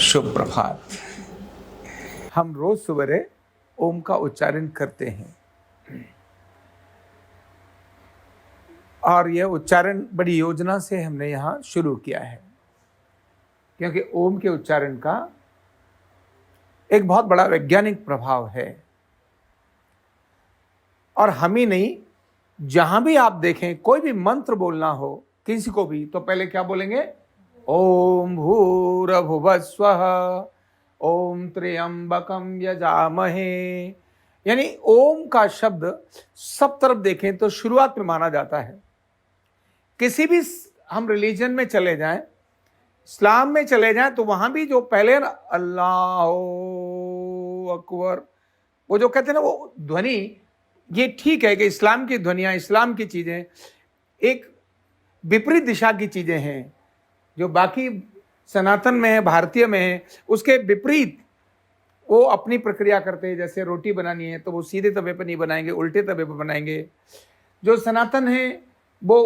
शुभ प्रभात। हम रोज सवेरे ओम का उच्चारण करते हैं और यह उच्चारण बड़ी योजना से हमने यहाँ शुरू किया है, क्योंकि ओम के उच्चारण का एक बहुत बड़ा वैज्ञानिक प्रभाव है। और हम ही नहीं, जहां भी आप देखें कोई भी मंत्र बोलना हो किसी को भी, तो पहले क्या बोलेंगे? ओम भूर्भुवः स्वः ओम त्र्यंबकम यजामहे। यानी ओम का शब्द सब तरफ देखें तो शुरुआत में माना जाता है। किसी भी हम रिलीजन में चले जाएं, इस्लाम में चले जाएं, तो वहां भी जो पहले अल्लाह अकबर वो जो कहते हैं ना, वो ध्वनि, ये ठीक है कि इस्लाम की ध्वनियां, इस्लाम की चीजें एक विपरीत दिशा की चीजें हैं। जो बाकी सनातन में है, भारतीय में है, उसके विपरीत वो अपनी प्रक्रिया करते हैं। जैसे रोटी बनानी है तो वो सीधे तवे पर नहीं बनाएंगे, उल्टे तवे पर बनाएंगे। जो सनातन है वो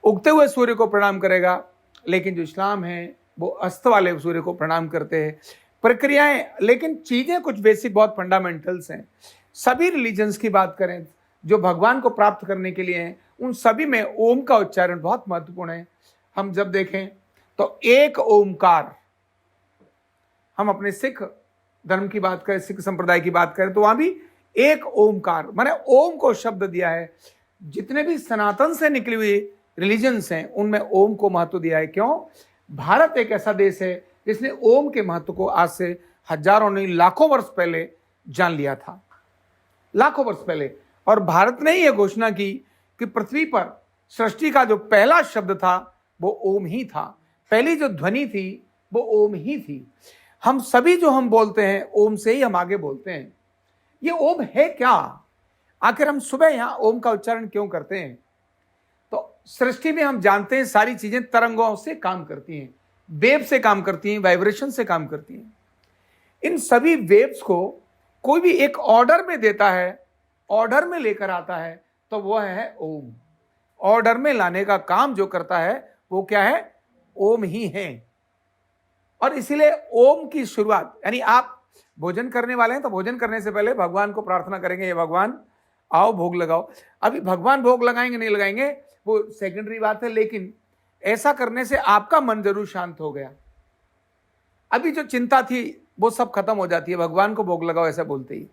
उगते हुए सूर्य को प्रणाम करेगा, लेकिन जो इस्लाम है वो अस्त वाले सूर्य को प्रणाम करते हैं। प्रक्रियाएं, लेकिन चीजें कुछ बेसिक बहुत फंडामेंटल्स हैं। सभी रिलीजन्स की बात करें जो भगवान को प्राप्त करने के लिए हैं, उन सभी में ओम का उच्चारण बहुत महत्वपूर्ण है। हम जब देखें तो एक ओमकार, हम अपने सिख धर्म की बात करें, सिख संप्रदाय की बात करें, तो वहां भी एक ओमकार, माने ओम को शब्द दिया है। जितने भी सनातन से निकली हुई रिलीजन्स हैं उनमें ओम को महत्व दिया है। क्यों? भारत एक ऐसा देश है जिसने ओम के महत्व को आज से हजारों नहीं लाखों वर्ष पहले जान लिया था, लाखों वर्ष पहले। और भारत ने यह घोषणा की कि पृथ्वी पर सृष्टि का जो पहला शब्द था वो ओम ही था, पहली जो ध्वनि थी वो ओम ही थी। हम सभी जो हम बोलते हैं ओम से ही हम आगे बोलते हैं। ये ओम है क्या? आखिर हम सुबह यहां ओम का उच्चारण क्यों करते हैं? तो सृष्टि में हम जानते हैं सारी चीजें तरंगों से काम करती हैं, वेव से काम करती हैं, वाइब्रेशन से काम करती हैं। इन सभी वेव्स को कोई भी एक ऑर्डर में देता है, ऑर्डर में लेकर आता है, तो वह है ओम। ऑर्डर में लाने का काम जो करता है वो क्या है? ओम ही है। और इसीलिए ओम की शुरुआत, यानी आप भोजन करने वाले हैं तो भोजन करने से पहले भगवान को प्रार्थना करेंगे, ये भगवान आओ भोग लगाओ। अभी भगवान भोग लगाएंगे नहीं लगाएंगे वो सेकेंडरी बात है, लेकिन ऐसा करने से आपका मन जरूर शांत हो गया। अभी जो चिंता थी वो सब खत्म हो जाती है भगवान को भोग लगाओ ऐसा बोलते ही।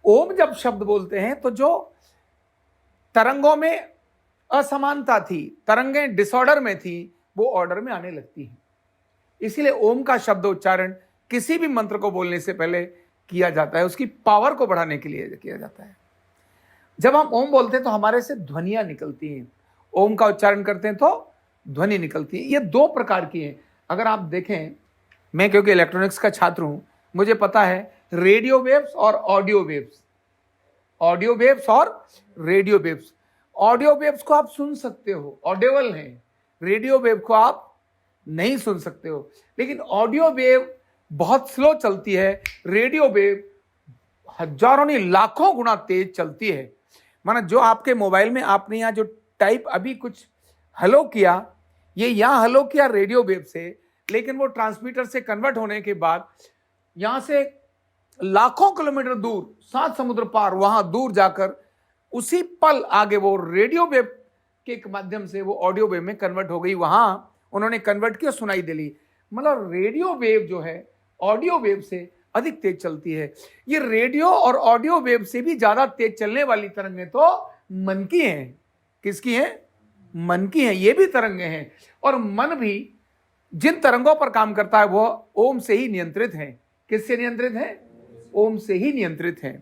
ओम जब शब्द बोलते हैं तो जो तरंगों में असमानता थी, तरंगें डिसऑर्डर में थी, वो ऑर्डर में आने लगती हैं। इसीलिए ओम का शब्द उच्चारण किसी भी मंत्र को बोलने से पहले किया जाता है, उसकी पावर को बढ़ाने के लिए किया जाता है। जब हम ओम बोलते हैं तो हमारे से ध्वनियां निकलती हैं। ओम का उच्चारण करते हैं तो ध्वनि निकलती है। ये दो प्रकार की है। अगर आप देखें, मैं क्योंकि इलेक्ट्रॉनिक्स का छात्र हूं, मुझे पता है रेडियो वेव्स और ऑडियो वेव्स, ऑडियो वेव्स और रेडियो वेव्स। ऑडियो वेव्स को आप सुन सकते हो, ऑडिबल हैं। रेडियो वेव को आप नहीं सुन सकते हो, लेकिन ऑडियो वेव बहुत स्लो चलती है, रेडियो वेव हजारों नहीं लाखों गुना तेज चलती है। माना जो आपके मोबाइल में आपने यहाँ जो टाइप अभी कुछ हेलो किया, ये यहाँ हेलो किया रेडियो वेव से, लेकिन वो ट्रांसमीटर से कन्वर्ट होने के बाद यहां से लाखों किलोमीटर दूर, 7 समुद्र पार, वहां दूर जाकर उसी पल आगे वो रेडियो वेव के माध्यम से वो ऑडियो वेव में कन्वर्ट हो गई। वहां उन्होंने कन्वर्ट किया, सुनाई दिली। मतलब रेडियो वेव जो है ऑडियो वेव से अधिक तेज चलती है। ये रेडियो और ऑडियो वेव से भी ज्यादा तेज चलने वाली तरंगें तो मन की हैं। किसकी हैं? मन की हैं। ये भी तरंगें हैं, और मन भी जिन तरंगों पर काम करता है वो ओम से ही नियंत्रित है। किससे नियंत्रित है? ओम से ही नियंत्रित है।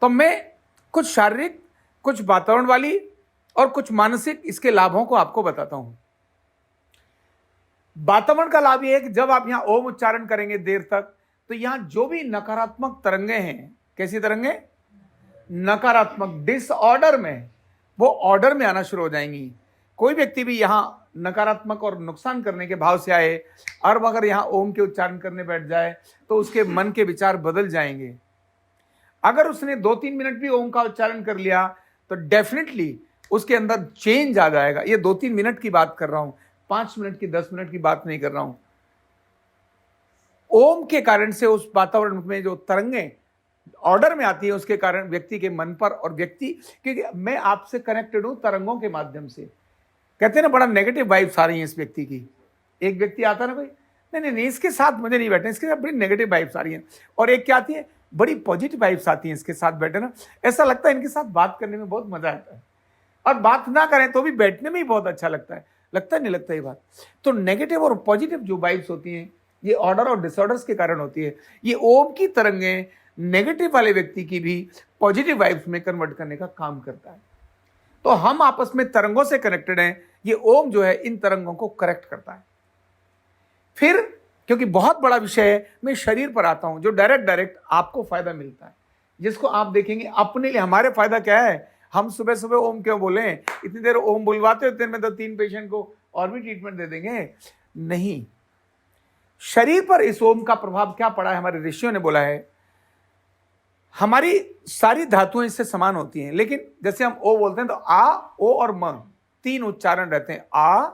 तो मैं कुछ शारीरिक, कुछ वातावरण वाली और कुछ मानसिक इसके लाभों को आपको बताता हूं। वातावरण का लाभ यह है कि जब आप यहां ओम उच्चारण करेंगे देर तक, तो यहां जो भी नकारात्मक तरंगे हैं, कैसी तरंगे? नकारात्मक, डिसऑर्डर में, वो ऑर्डर में आना शुरू हो जाएंगी। कोई व्यक्ति भी यहां नकारात्मक और नुकसान करने के भाव से आए और अगर यहां ओम के उच्चारण करने बैठ जाए तो उसके मन के विचार बदल जाएंगे। अगर उसने 2-3 मिनट भी ओम का उच्चारण कर लिया तो डेफिनेटली उसके अंदर चेंज आ जाएगा। ये 2-3 मिनट की बात कर रहा हूं, 5 मिनट की, 10 मिनट की बात नहीं कर रहा हूं। ओम के कारण से उस वातावरण में जो तरंगें ऑर्डर में आती है, उसके कारण व्यक्ति के मन पर, और व्यक्ति, क्योंकि मैं आपसे कनेक्टेड हूं तरंगों के माध्यम से, कहते हैं ना बड़ा नेगेटिव वाइब्स आ रही हैं इस व्यक्ति की। एक व्यक्ति आता है ना, भाई नहीं नहीं इसके साथ मुझे नहीं बैठना, इसके साथ बड़ी नेगेटिव वाइब्स आ रही हैं, और एक क्या आती है, बड़ी पॉजिटिव वाइब्स आती हैं इसके साथ बैठे ना, ऐसा लगता है इनके साथ बात करने में बहुत मजा आता है, और बात ना करें तो भी बैठने में ही बहुत अच्छा लगता है। लगता नहीं लगता ये बात? तो नेगेटिव और पॉजिटिव जो वाइब्स होती हैं, ये ऑर्डर और डिसऑर्डर्स के कारण होती है। ये ओम की तरंगें नेगेटिव वाले व्यक्ति की भी पॉजिटिव वाइब्स में कन्वर्ट करने का काम करता है। तो हम आपस में तरंगों से कनेक्टेड हैं, ये ओम जो है इन तरंगों को करेक्ट करता है। फिर क्योंकि बहुत बड़ा विषय है, मैं शरीर पर आता हूं, जो डायरेक्ट आपको फायदा मिलता है, जिसको आप देखेंगे अपने लिए। हमारे फायदा क्या है? हम सुबह सुबह ओम क्यों बोले? इतनी देर ओम बुलवाते हो, इतने में तो 3 पेशेंट को और भी ट्रीटमेंट दे देंगे। नहीं, शरीर पर इस ओम का प्रभाव क्या पड़ा है? हमारे ऋषियों ने बोला है, हमारी सारी धातुएं इससे समान होती हैं, लेकिन जैसे हम ओ बोलते हैं तो आ, ओ और म 3 उच्चारण रहते हैं, आ,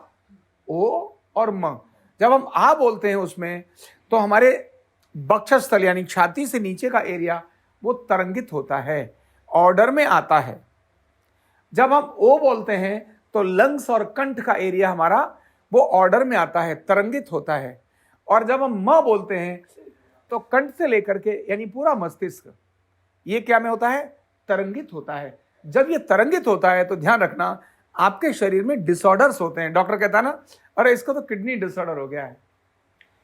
ओ और म। जब हम आ बोलते हैं उसमें, तो हमारे वक्षस्थल यानी छाती से नीचे का एरिया वो तरंगित होता है, ऑर्डर में आता है। जब हम ओ बोलते हैं तो लंग्स और कंठ का एरिया हमारा वो ऑर्डर में आता है, तरंगित होता है। और जब हम म बोलते हैं तो कंठ से लेकर के यानी पूरा मस्तिष्क, ये क्या में होता है? तरंगित होता है। जब ये तरंगित होता है तो ध्यान रखना, आपके शरीर में डिसऑर्डर्स होते हैं। डॉक्टर कहता है ना, अरे इसको तो किडनी डिसऑर्डर हो गया है,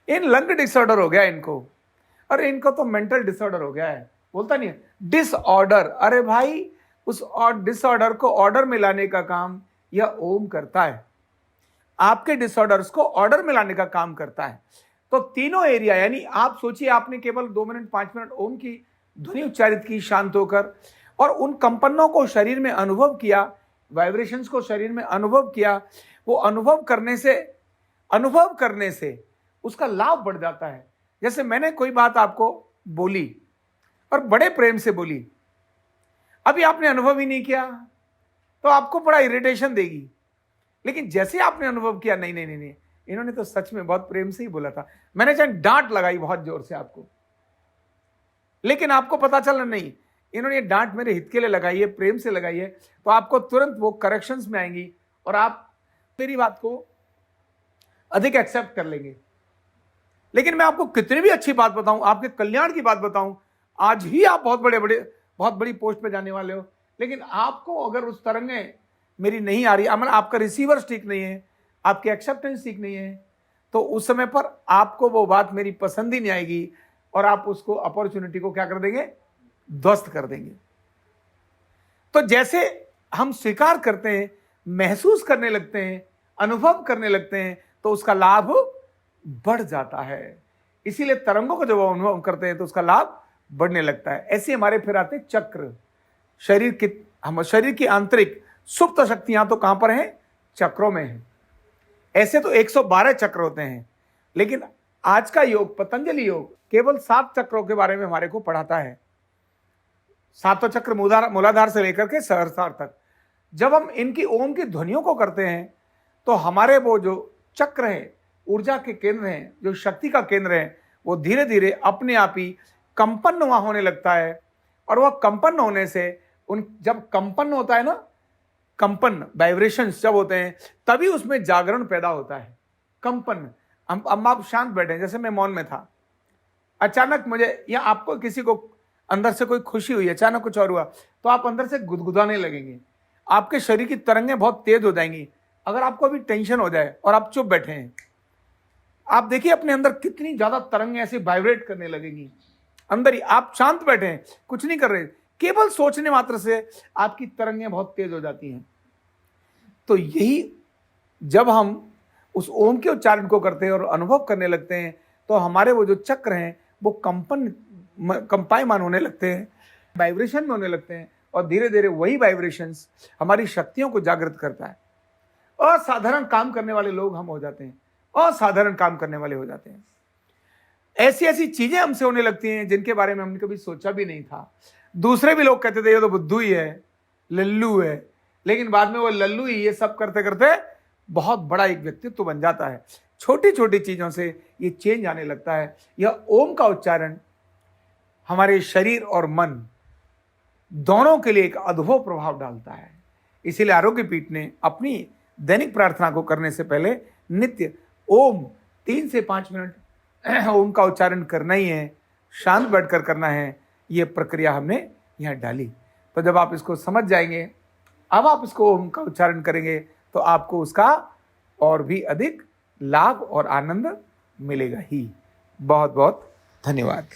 इन लंग डिसऑर्डर हो गया इनको, अरे इनको तो मेंटल डिसऑर्डर हो गया है, बोलता नहीं है डिसऑर्डर। अरे भाई, उस डिसऑर्डर को ऑर्डर में लाने का काम यह ओम करता है, आपके डिसऑर्डर्स को ऑर्डर में लाने का काम करता है। तो तीनों एरिया, यानी आप सोचिए आपने केवल 2 मिनट 5 मिनट ओम की ध्वनि उच्चारित की शांत होकर, और उन कंपनों को शरीर में अनुभव किया, वाइब्रेशंस को शरीर में अनुभव किया। वो अनुभव करने से उसका लाभ बढ़ जाता है। जैसे मैंने कोई बात आपको बोली और बड़े प्रेम से बोली, अभी आपने अनुभव ही नहीं किया तो आपको बड़ा इरिटेशन देगी, लेकिन जैसे आपने अनुभव किया, नहीं नहीं नहीं नहीं, इन्होंने तो सच में बहुत प्रेम से ही बोला था, मैंने चाहे डांट लगाई बहुत जोर से आपको, लेकिन आपको पता चला नहीं इन्होंने ये डांट मेरे हित के लिए लगाई है, प्रेम से लगाई है, तो आपको तुरंत वो करेक्शंस में आएंगी और आप मेरी बात को अधिक एक्सेप्ट कर लेंगे। लेकिन मैं आपको कितनी भी अच्छी बात बताऊं, आपके कल्याण की बात बताऊं, आज ही आप बहुत बड़ी पोस्ट पे जाने वाले हो, लेकिन आपको अगर उस तरंगें मेरी नहीं आ रही, मतलब आपका रिसीवर्स ठीक नहीं है, आपकी एक्सेप्टेंस ठीक नहीं है, तो उस समय पर आपको वो बात मेरी पसंद ही नहीं आएगी और आप उसको अपॉर्चुनिटी को क्या कर देंगे? ध्वस्त कर देंगे। तो जैसे हम स्वीकार करते हैं, महसूस करने लगते हैं, अनुभव करने लगते हैं, तो उसका लाभ बढ़ जाता है। इसीलिए तरंगों को जब अनुभव करते हैं तो उसका लाभ बढ़ने लगता है। ऐसे हमारे फिर आते चक्र। शरीर की आंतरिक सुप्त शक्तियां तो कहां पर हैं? चक्रों में हैं। ऐसे तो 112 चक्र होते हैं, लेकिन आज का योग, पतंजलि योग, केवल 7 चक्रों के बारे में हमारे को पढ़ाता है। 7 चक्र मूलाधार से लेकर के सहस्रार तक। जब हम इनकी ओम की ध्वनियों को करते हैं तो हमारे वो जो चक्र है, ऊर्जा के केंद्र हैं, जो शक्ति का केंद्र है, वो धीरे धीरे अपने आप ही कंपन वहां होने लगता है। और वह कंपन होने से जब कंपन होता है ना, कंपन वाइब्रेशंस जब होते हैं, तभी उसमें जागरण पैदा होता है। कंपन, हम आप शांत बैठे, जैसे मैं मौन में था, अचानक मुझे या आपको किसी को अंदर से कोई खुशी हुई, अचानक कुछ और हुआ, तो आप अंदर से गुदगुदाने लगेंगे, आपके शरीर की तरंगें बहुत तेज हो जाएंगी। अगर आपको अभी टेंशन हो जाए और आप चुप बैठे हैं, आप देखिए अपने अंदर कितनी ज्यादा तरंगें ऐसे वाइब्रेट करने लगेंगी अंदर ही। आप शांत बैठे हैं, कुछ नहीं कर रहे, केवल सोचने मात्र से आपकी तरंगें बहुत तेज हो जाती हैं। तो यही जब हम उस ओम के उच्चारण को करते हैं और अनुभव करने लगते हैं, तो हमारे वो जो चक्र हैं वो कंपायमान होने लगते हैं, वाइब्रेशन में होने लगते हैं, और धीरे धीरे वही वाइब्रेशंस हमारी शक्तियों को जागृत करता है। असाधारण काम करने वाले लोग हम हो जाते हैं, असाधारण काम करने वाले हो जाते हैं। ऐसी ऐसी चीजें हमसे होने लगती हैं जिनके बारे में हमने कभी सोचा भी नहीं था। दूसरे भी लोग कहते थे ये तो बुद्धू ही है, लल्लू है, लेकिन बाद में वो लल्लू ही ये सब करते करते बहुत बड़ा एक व्यक्तित्व बन जाता है। छोटी छोटी चीज़ों से ये चेंज आने लगता है। यह ओम का उच्चारण हमारे शरीर और मन दोनों के लिए एक अद्भुत प्रभाव डालता है। इसीलिए आरोग्य पीठ ने अपनी दैनिक प्रार्थना को करने से पहले नित्य ओम 3 से 5 मिनट ओम का उच्चारण करना ही है, शांत बैठकर करना है। ये प्रक्रिया हमने यहाँ डाली। तो जब आप इसको समझ जाएंगे, अब आप इसको ओम का उच्चारण करेंगे तो आपको उसका और भी अधिक लाभ और आनंद मिलेगा ही। बहुत बहुत धन्यवाद।